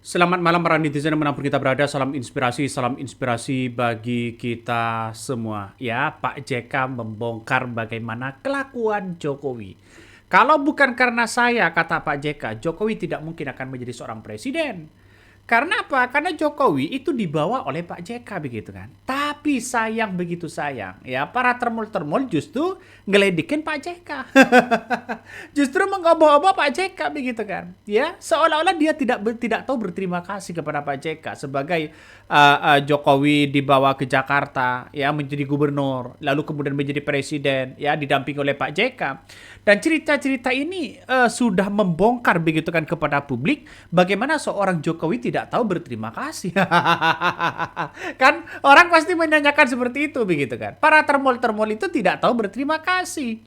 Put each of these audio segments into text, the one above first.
Selamat malam para netizen dimanapun kita berada, salam inspirasi bagi kita semua. Ya, Pak JK membongkar bagaimana kelakuan Jokowi. Kalau bukan karena saya, kata Pak JK, Jokowi tidak mungkin akan menjadi seorang presiden. Karena apa? Karena Jokowi itu dibawa oleh Pak JK begitu kan. Tapi sayang begitu sayang. Ya, para termul-termul justru ngeledekin Pak JK. Justru mengobok-obok Pak JK begitu kan. Ya, seolah-olah dia tidak tahu berterima kasih kepada Pak JK sebagai Jokowi dibawa ke Jakarta ya menjadi gubernur, lalu kemudian menjadi presiden ya didampingi oleh Pak JK. Dan cerita-cerita ini sudah membongkar begitu kan kepada publik bagaimana seorang Jokowi tidak tahu berterima kasih. Kan orang pasti menanyakan seperti itu begitu kan. Para termol-termol itu tidak tahu berterima kasih.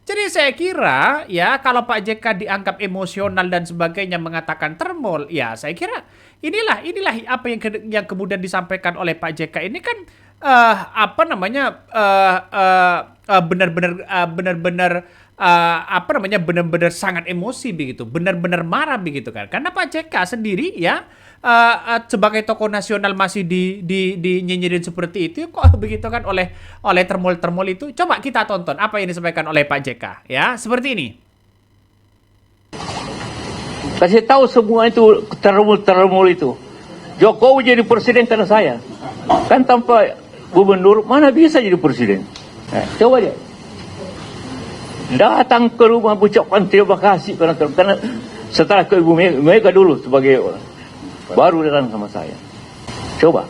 Jadi saya kira ya kalau Pak JK dianggap emosional dan sebagainya mengatakan termol, ya saya kira inilah apa yang kemudian disampaikan oleh Pak JK ini kan apa namanya benar-benar apa namanya benar-benar sangat emosi begitu, benar-benar marah begitu kan. Karena Pak JK sendiri ya sebagai tokoh nasional masih dinyinyirin seperti itu kok begitu kan oleh termol-termol itu. Coba kita tonton apa yang disampaikan oleh Pak JK ya, seperti ini. Kasih tahu semua itu termul itu. Jokowi jadi presiden karena saya. Kan tanpa gubernur mana bisa jadi presiden? Coba dia. Datang ke rumah ucapkan terima kasih karena setelah ke Ibu Mega dulu sebagai baru datang sama saya. Coba.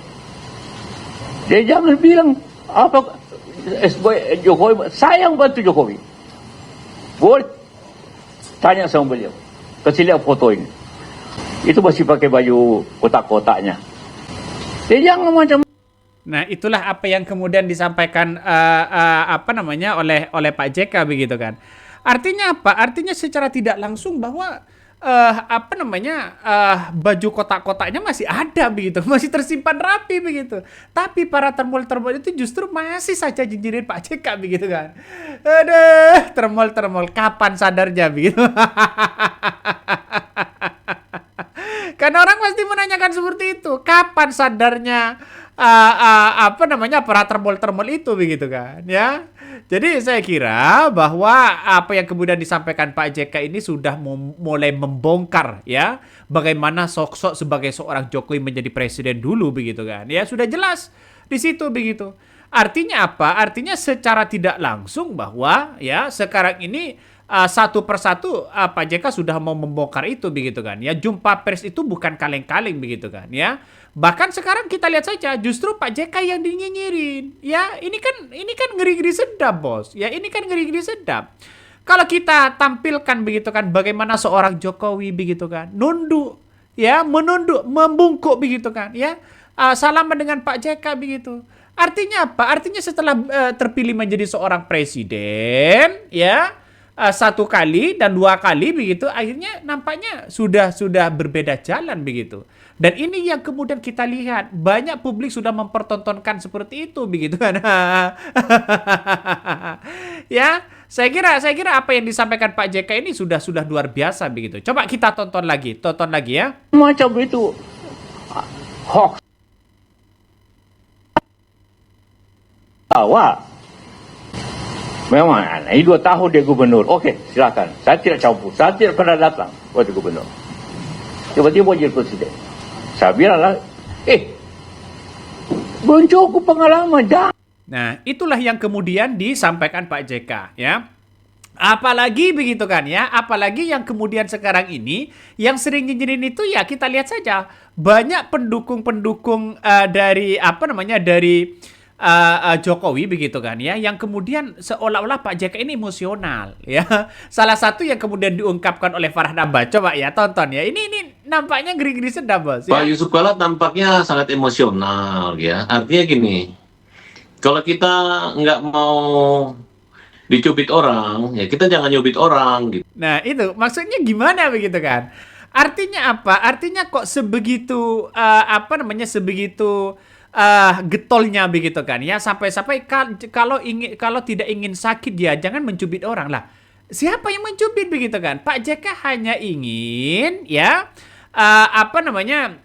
Dia jangan bilang apa Jokowi, saya yang bantu Jokowi. Boleh tanya sama beliau. Kasih lihat foto ini. Itu masih pakai baju kotak-kotaknya. Dia jangan macam. Nah, itulah apa yang kemudian disampaikan apa namanya oleh Pak JK begitu kan. Artinya apa? Artinya secara tidak langsung bahwa apa namanya baju kotak-kotaknya masih ada begitu, masih tersimpan rapi begitu. Tapi para termol-termol itu justru masih saja jinjirin Pak JK begitu kan. Aduh, termol-termol kapan sadarnya begitu. Karena orang pasti menanyakan seperti itu. Kapan sadarnya apa namanya para termol-termol itu begitu kan ya. Jadi saya kira bahwa apa yang kemudian disampaikan Pak JK ini sudah mulai membongkar ya bagaimana sosok sebagai seorang Jokowi menjadi presiden dulu begitu kan. Ya sudah jelas di situ begitu. Artinya apa? Artinya secara tidak langsung bahwa ya sekarang ini satu persatu Pak JK sudah mau membongkar itu begitu kan ya. Jumpa pers itu bukan kaleng-kaleng begitu kan ya. Bahkan sekarang kita lihat saja justru Pak JK yang dinyinyirin. Ya, ini kan ngeri-ngeri sedap, Bos. Ya, ini kan ngeri-ngeri sedap. Kalau kita tampilkan begitu kan bagaimana seorang Jokowi begitu kan, nunduk, ya, menunduk, membungkuk begitu kan, ya. Salaman dengan Pak JK begitu. Artinya apa? Artinya setelah terpilih menjadi seorang presiden, ya, satu kali dan dua kali begitu, akhirnya nampaknya sudah berbeda jalan begitu. Dan ini yang kemudian kita lihat banyak publik sudah mempertontonkan seperti itu begitu kan. Ya, saya kira apa yang disampaikan Pak JK ini sudah luar biasa begitu. Coba kita tonton lagi ya. Macam itu hoax. Awak memang ini 2 tahun dia gubernur. Okey, silakan. Saya tidak campur. Saya tidak pernah datang waktu gubernur. Tiba-tiba jadi presiden. Saya bilanglah, belum cukup pengalaman dah. Nah, itulah yang kemudian disampaikan Pak JK ya. Apalagi begitu kan ya, apalagi yang kemudian sekarang ini yang sering nyinyirin itu ya kita lihat saja banyak pendukung-pendukung dari apa namanya dari Jokowi begitu kan ya, yang kemudian seolah-olah Pak JK ini emosional ya. Salah satu yang kemudian diungkapkan oleh Farhad Abbas, coba ya tonton ya. Ini nampaknya ngeri-ngeri sedap, Bos ya. Pak Yusuf Kala tampaknya sangat emosional ya. Artinya gini, kalau kita nggak mau dicubit orang, ya kita jangan nyubit orang gitu. Nah, itu maksudnya gimana begitu kan? Artinya apa? Artinya kok sebegitu apa namanya sebegitu getolnya begitu kan ya, sampai kalau tidak ingin sakit ya jangan mencubit orang lah. Siapa yang mencubit begitu kan? Pak JK hanya ingin ya apa namanya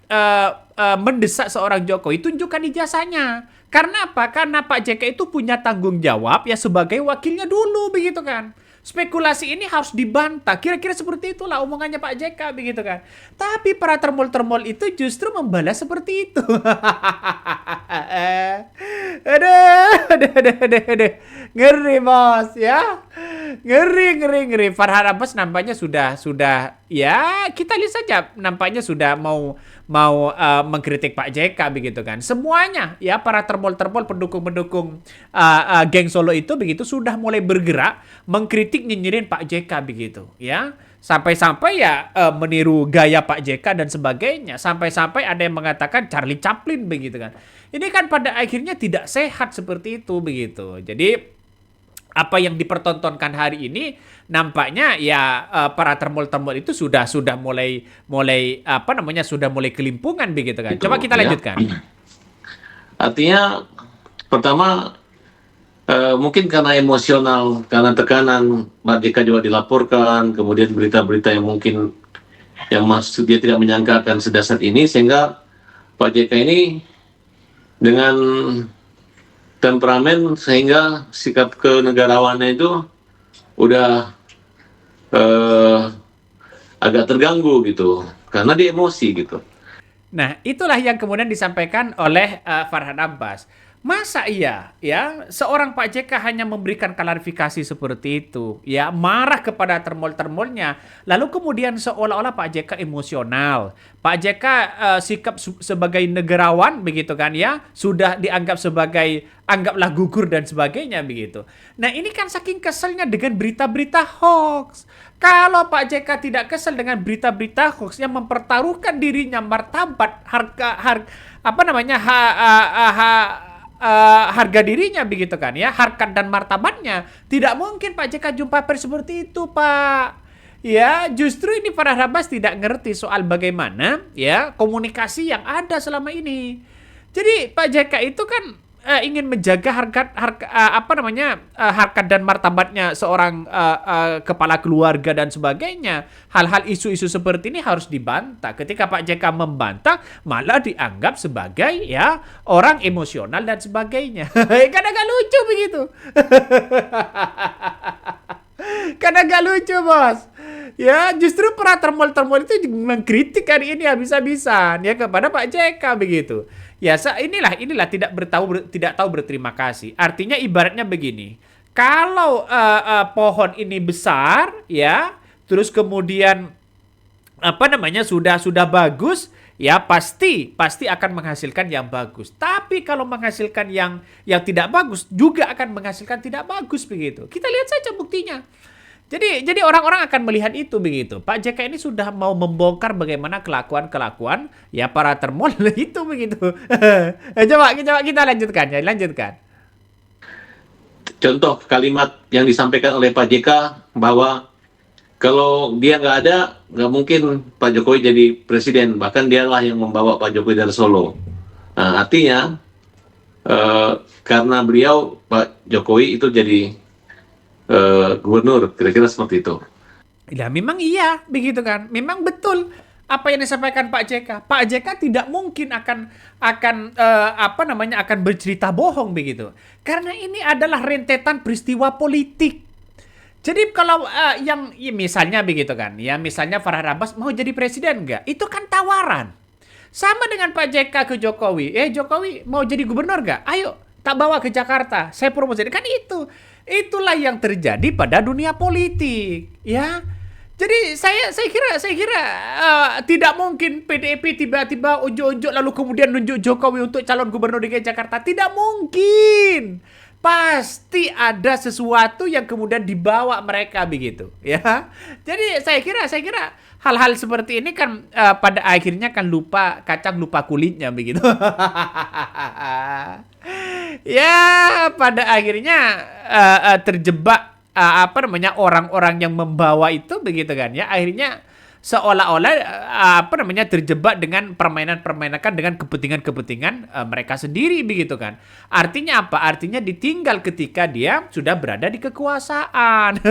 mendesak seorang Jokowi, tunjukkan ijazahnya. Karena apa? Karena Pak JK itu punya tanggung jawab ya sebagai wakilnya dulu begitu kan. Spekulasi ini harus dibantah. Kira-kira seperti itulah omongannya Pak JK begitu kan. Tapi para termol-termol itu justru membalas seperti itu. Aduh. Ngeri bos ya. Ngeri. Farhan Abbas nampaknya sudah ya kita lihat saja nampaknya sudah mau mengkritik Pak JK begitu kan. Semuanya ya para termol-termol pendukung-pendukung geng Solo itu begitu sudah mulai bergerak mengkritik nyinyirin Pak JK begitu ya. Sampai-sampai ya meniru gaya Pak JK dan sebagainya. Sampai-sampai ada yang mengatakan Charlie Chaplin begitu kan. Ini kan pada akhirnya tidak sehat seperti itu begitu. Jadi apa yang dipertontonkan hari ini nampaknya ya para termol-termol itu sudah mulai apa namanya sudah mulai kelimpungan begitu kan. Gitu, Coba kita ya. lanjutkan. Artinya pertama mungkin karena emosional, karena tekanan, Pak JK juga dilaporkan, kemudian berita-berita yang mungkin yang maksud dia tidak menyangka akan sedahsyat ini, sehingga Pak JK ini dengan temperamen sehingga sikap kenegarawannya itu udah agak terganggu gitu, karena dia emosi gitu. Nah, itulah yang kemudian disampaikan oleh Farhan Abbas. Masa iya ya seorang Pak JK hanya memberikan klarifikasi seperti itu ya marah kepada termol-termolnya lalu kemudian seolah-olah Pak JK emosional. Pak JK sikap sebagai negarawan begitu kan ya sudah dianggap sebagai anggaplah gugur dan sebagainya begitu. Nah, ini kan saking keselnya dengan berita-berita hoax. Kalau Pak JK tidak kesel dengan berita-berita hoax yang mempertaruhkan dirinya martabat harga apa namanya harga dirinya begitu kan ya, harkat dan martabatnya, tidak mungkin Pak JK jumpa pers seperti itu, Pak. Ya, justru ini Farhan Abbas tidak ngerti soal bagaimana ya komunikasi yang ada selama ini. Jadi Pak JK itu kan ingin menjaga harkat dan martabatnya seorang kepala keluarga dan sebagainya. Hal-hal isu-isu seperti ini harus dibantah. Ketika Pak JK membantah, malah dianggap sebagai ya orang emosional dan sebagainya. Kan agak lucu begitu. Kan agak lucu, bos. Ya, justru para termol-termol itu mengkritik hari ini habis-habisan ya kepada Pak JK begitu. Ya, inilah tidak tahu berterima kasih. Artinya ibaratnya begini. Kalau pohon ini besar ya, terus kemudian apa namanya sudah bagus, ya pasti akan menghasilkan yang bagus. Tapi kalau menghasilkan yang tidak bagus juga akan menghasilkan tidak bagus begitu. Kita lihat saja buktinya. Jadi orang-orang akan melihat itu begitu. Pak JK ini sudah mau membongkar bagaimana kelakuan ya para termol itu begitu. Coba kita lanjutkan ya, lanjutkan. Contoh kalimat yang disampaikan oleh Pak JK bahwa kalau dia nggak ada, nggak mungkin Pak Jokowi jadi presiden. Bahkan dialah yang membawa Pak Jokowi dari Solo. Nah, artinya karena beliau Pak Jokowi itu jadi gubernur, kira-kira seperti itu. Ya memang iya, begitu kan. Memang betul apa yang disampaikan Pak JK. Pak JK tidak mungkin akan bercerita bohong begitu. Karena ini adalah rentetan peristiwa politik. Jadi kalau ya misalnya begitu kan, ya misalnya Farhan Abbas mau jadi presiden nggak? Itu kan tawaran. Sama dengan Pak JK ke Jokowi. Jokowi mau jadi gubernur nggak? Ayo, tak bawa ke Jakarta. Saya promosi. Kan itu. Itulah yang terjadi pada dunia politik, ya. Jadi saya kira tidak mungkin PDIP tiba-tiba unjuk-unjuk lalu kemudian nunjuk Jokowi untuk calon gubernur DKI Jakarta. Tidak mungkin. Pasti ada sesuatu yang kemudian dibawa mereka begitu, ya. Jadi saya kira hal-hal seperti ini kan pada akhirnya kan lupa kacang lupa kulitnya begitu. Ya, pada akhirnya terjebak orang-orang yang membawa itu begitu kan ya. Akhirnya seolah-olah terjebak dengan permainan-permainan dengan kepentingan-kepentingan mereka sendiri begitu kan. Artinya apa? Artinya ditinggal ketika dia sudah berada di kekuasaan.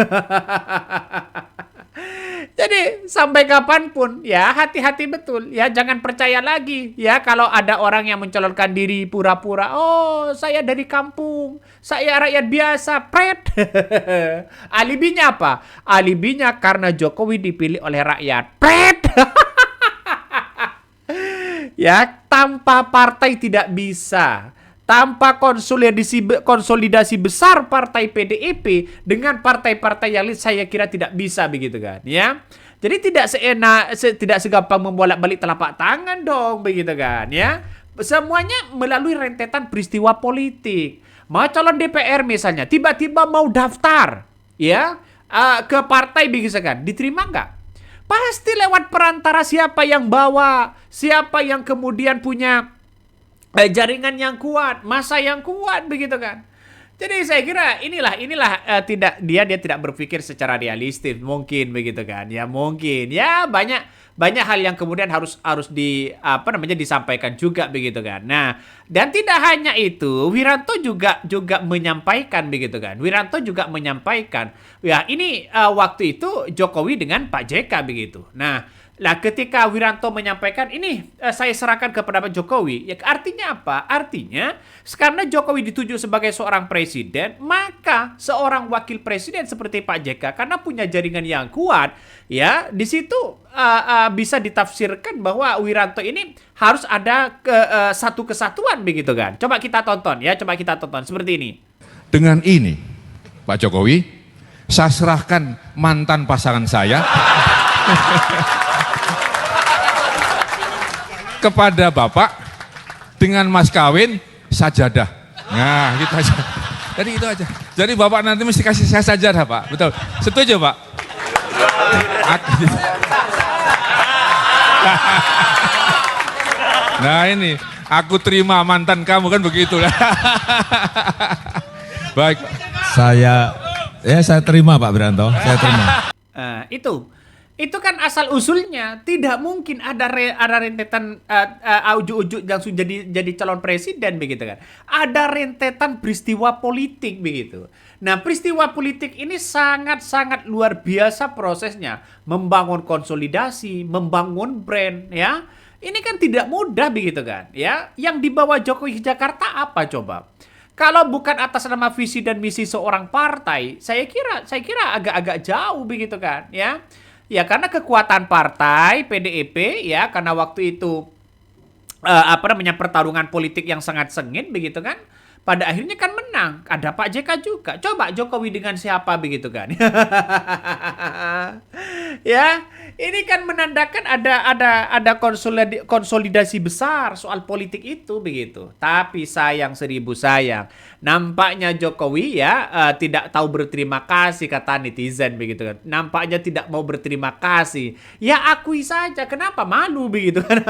Jadi sampai kapanpun ya hati-hati betul ya, jangan percaya lagi ya kalau ada orang yang mencalonkan diri pura-pura, oh saya dari kampung, saya rakyat biasa, pret. Alibinya apa? Alibinya karena Jokowi dipilih oleh rakyat, pret. Ya, tanpa partai tidak bisa. Tanpa konsolidasi besar partai PDIP dengan partai-partai yang lain, saya kira tidak bisa begitu kan, ya. Jadi tidak segampang membolak-balik telapak tangan dong begitu kan, ya. Semuanya melalui rentetan peristiwa politik. Mau calon DPR misalnya, tiba-tiba mau daftar, ya, ke partai begitu kan, diterima nggak? Pasti lewat perantara siapa yang bawa, siapa yang kemudian punya jaringan yang kuat, masa yang kuat begitu kan. Jadi saya kira inilah dia tidak berpikir secara realistis mungkin begitu kan. Ya mungkin ya banyak hal yang kemudian harus disampaikan juga begitu kan. Nah, dan tidak hanya itu, Wiranto juga menyampaikan begitu kan. Wiranto juga menyampaikan ya ini waktu itu Jokowi dengan Pak JK begitu. Nah, ketika Wiranto menyampaikan ini saya serahkan kepada Pak Jokowi, ya artinya apa? Artinya karena Jokowi dituju sebagai seorang presiden, maka seorang wakil presiden seperti Pak JK karena punya jaringan yang kuat, ya di situ bisa ditafsirkan bahwa Wiranto ini harus ada satu kesatuan begitu kan. Coba kita tonton seperti ini. Dengan ini, Pak Jokowi, saya serahkan mantan pasangan saya kepada Bapak dengan mas kawin sajadah. Nah, gitu aja. Jadi itu aja. Jadi Bapak nanti mesti kasih saya sajadah, Pak. Betul. Setuju, Pak? Nah ini, aku terima mantan kamu kan begitu. Baik. Saya terima Pak Wiranto, saya terima. Itu kan asal usulnya tidak mungkin ada rentetan ujuk-ujuk yang sudah jadi calon presiden begitu kan. Ada rentetan peristiwa politik begitu. Nah, peristiwa politik ini sangat-sangat luar biasa prosesnya, membangun konsolidasi, membangun brand ya. Ini kan tidak mudah begitu kan, ya. Yang dibawa Jokowi ke Jakarta apa coba? Kalau bukan atas nama visi dan misi seorang partai, saya kira agak-agak jauh begitu kan, ya. Ya karena kekuatan partai PDIP ya karena waktu itu pertarungan politik yang sangat sengit begitu kan. Pada akhirnya kan menang. Ada Pak JK juga. Coba Jokowi dengan siapa begitu kan. Ya, ini kan menandakan ada konsolidasi besar soal politik itu begitu. Tapi sayang seribu sayang, nampaknya Jokowi ya tidak tahu berterima kasih kata netizen begitu kan. Nampaknya tidak mau berterima kasih. Ya akui saja, kenapa malu begitu kan.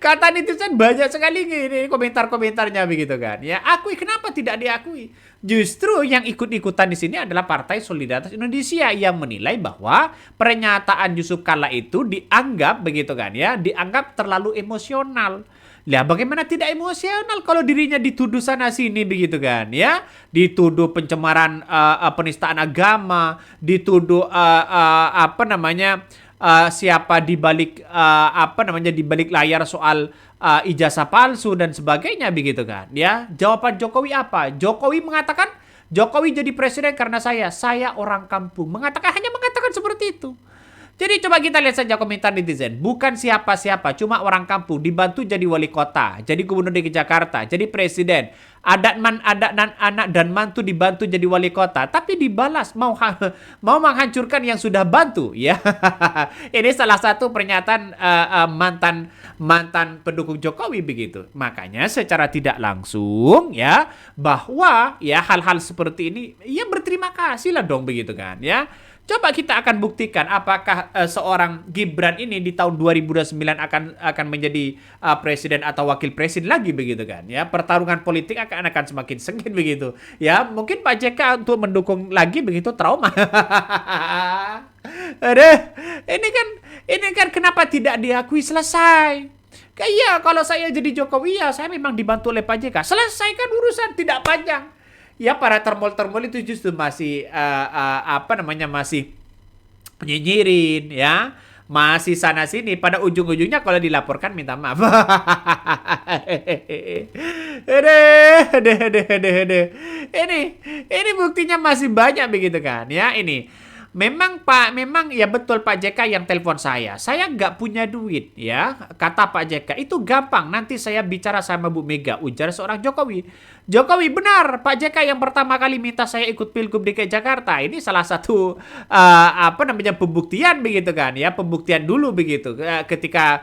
Kata netizen banyak sekali ini komentar-komentarnya begitu kan. Ya akui, kenapa tidak diakui? Justru yang ikut-ikutan di sini adalah Partai Solidaritas Indonesia yang menilai bahwa pernyataan Yusuf Kalla itu dianggap begitu kan ya, dianggap terlalu emosional. Lah bagaimana tidak emosional kalau dirinya dituduh sana sini begitu kan ya, dituduh pencemaran penistaan agama, dituduh siapa di balik di balik layar soal ijazah palsu dan sebagainya begitu kan ya. Jawaban Jokowi apa? Jokowi mengatakan Jokowi jadi presiden karena saya orang kampung. Hanya mengatakan seperti itu. Jadi coba kita lihat saja komentar netizen. Bukan siapa-siapa, cuma orang kampung dibantu jadi wali kota, jadi gubernur DKI Jakarta, jadi presiden. Anak dan mantu dibantu jadi wali kota, tapi dibalas mau menghancurkan yang sudah bantu, ya. Ini salah satu pernyataan mantan pendukung Jokowi begitu. Makanya secara tidak langsung ya bahwa ya hal-hal seperti ini ya berterima kasih lah dong begitu kan ya. Coba kita akan buktikan apakah seorang Gibran ini di tahun 2029 akan menjadi presiden atau wakil presiden lagi begitu kan ya. Pertarungan politik akan semakin sengit begitu. Ya, mungkin Pak JK untuk mendukung lagi begitu trauma. Aduh, ini kan kenapa tidak diakui selesai? Kayak kalau saya jadi Jokowi ya saya memang dibantu oleh Pak JK. Selesaikan urusan, tidak panjang. Ya para termol itu justru masih nyinyirin ya, masih sana sini, pada ujung-ujungnya kalau dilaporkan minta maaf. Ini buktinya masih banyak begitu kan ya. Ini memang Pak, memang ya betul Pak JK yang telepon saya. Saya nggak punya duit ya, kata Pak JK. Itu gampang, nanti saya bicara sama Bu Mega, ujar seorang Jokowi. Jokowi, benar, Pak JK yang pertama kali minta saya ikut Pilgub DKI Jakarta. Ini salah satu pembuktian begitu kan ya, pembuktian dulu begitu ketika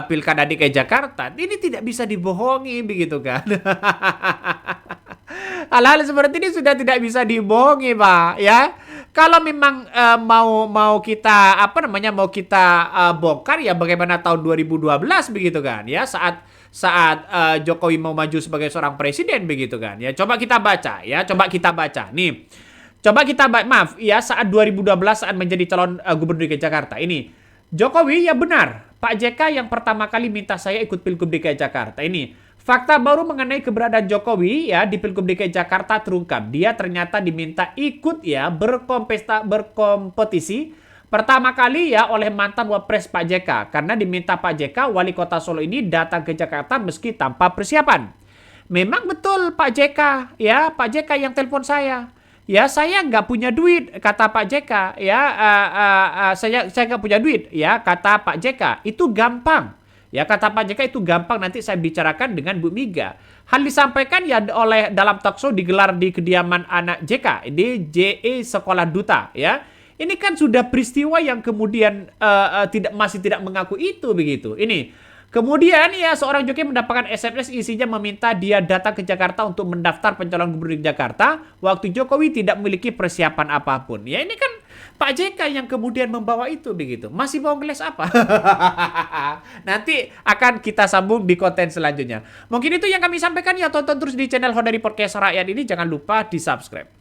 Pilkada DKI Jakarta. Ini tidak bisa dibohongi begitu kan. Hal-hal seperti ini sudah tidak bisa dibohongi, Pak, ya. Kalau memang mau kita bongkar ya bagaimana tahun 2012 begitu kan ya, saat Jokowi mau maju sebagai seorang presiden begitu kan ya. Coba kita baca ya, nih. Coba kita maaf ya, saat 2012 saat menjadi calon gubernur DKI Jakarta ini. Jokowi ya benar, Pak JK yang pertama kali minta saya ikut Pilgub DKI Jakarta ini. Fakta baru mengenai keberadaan Jokowi ya di Pilgub DKI Jakarta terungkap. Dia ternyata diminta ikut ya berkompetisi pertama kali ya oleh mantan Wapres Pak JK. Karena diminta Pak JK, wali kota Solo ini datang ke Jakarta meski tanpa persiapan. Memang betul Pak JK ya, Pak JK yang telepon saya. Ya saya nggak punya duit, kata Pak JK ya. Saya nggak punya duit ya, kata Pak JK. Itu gampang. Ya kata Pak JK itu gampang, nanti saya bicarakan dengan Bu Mega. Hal disampaikan ya oleh dalam talkshow digelar di kediaman anak JK di JE Sekolah Duta ya. Ini kan sudah peristiwa yang kemudian masih tidak mengaku itu begitu. Ini kemudian ya seorang Jokowi mendapatkan SMS isinya meminta dia datang ke Jakarta untuk mendaftar pencalonan gubernur di Jakarta waktu Jokowi tidak memiliki persiapan apapun. Ya ini kan Pak JK yang kemudian membawa itu begitu. Masih mau ngeles apa? Nanti akan kita sambung di konten selanjutnya. Mungkin itu yang kami sampaikan ya, tonton terus di channel Honda Podcast Rakyat ini, jangan lupa di-subscribe.